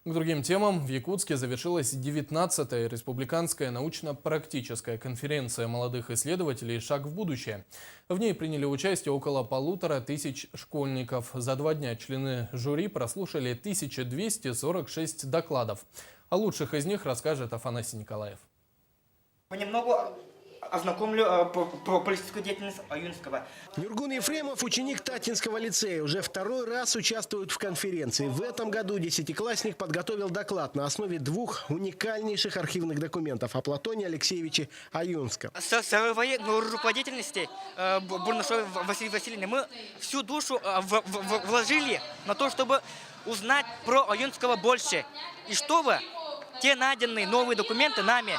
К другим темам. В Якутске завершилась 19-я республиканская научно-практическая конференция молодых исследователей «Шаг в будущее». В ней приняли участие около 1500 школьников. За 2 дня члены жюри прослушали 1246 докладов. О лучших из них расскажет Афанасий Николаев. Понемногу ознакомлю про политическую деятельность Аюнского. Нюргун Ефремов, ученик Татинского лицея, уже второй раз участвует в конференции. В этом году десятиклассник подготовил доклад на основе 2 уникальнейших архивных документов о Платоне Алексеевиче Аюнском. С своей руководительности Бурнашовой Василия Васильевны мы всю душу вложили на то, чтобы узнать про Аюнского больше. И чтобы те найденные новые документы нами,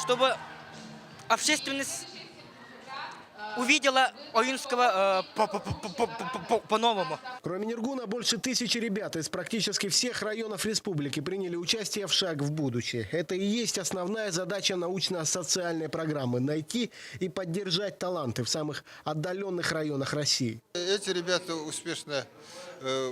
чтобы общественность увидела Аюнского по-новому. Кроме Нюргуна, больше 1000 ребят из практически всех районов республики приняли участие в «Шаг в будущее». Это и есть основная задача научно-социальной программы – найти и поддержать таланты в самых отдаленных районах России. Эти ребята успешно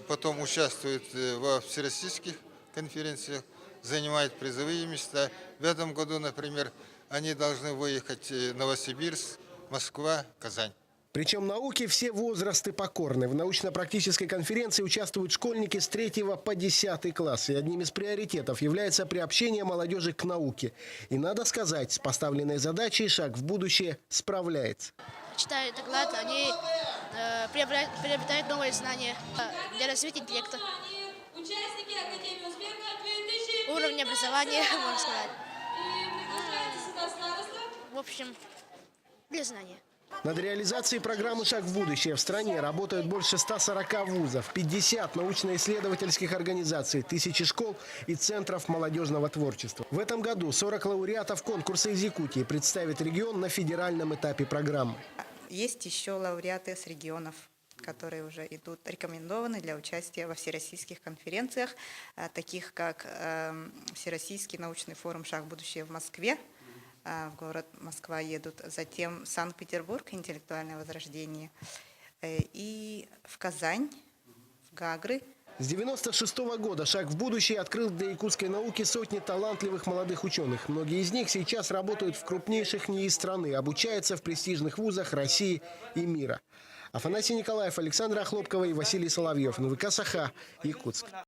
потом участвуют во всероссийских конференциях, занимают призовые места. В этом году, например, они должны выехать в Новосибирск, Москва, Казань. Причем науке все возрасты покорны. В научно-практической конференции участвуют школьники с 3 по 10 класс. И одним из приоритетов является приобщение молодежи к науке. И надо сказать, с поставленной задачей «Шаг в будущее» справляется. Читая доклад, они приобретают новые знания для развития интеллекта, уровня образования, можно сказать. В общем, для знания. Над реализацией программы «Шаг в будущее» в стране работают больше 140 вузов, 50 научно-исследовательских организаций, 1000 школ и центров молодежного творчества. В этом году 40 лауреатов конкурса из Якутии представит регион на федеральном этапе программы. Есть еще лауреаты с регионов, которые уже идут рекомендованы для участия во всероссийских конференциях, таких как Всероссийский научный форум «Шаг в будущее» в Москве. В город Москва едут, затем Санкт-Петербург, интеллектуальное возрождение, и в Казань, в Гагры. С 1996 года «Шаг в будущее» открыл для якутской науки сотни талантливых молодых ученых. Многие из них сейчас работают в крупнейших НИИ страны, обучаются в престижных вузах России и мира. Афанасий Николаев, Александра Хлопкова и Василий Соловьев. НВК «Саха», Якутск.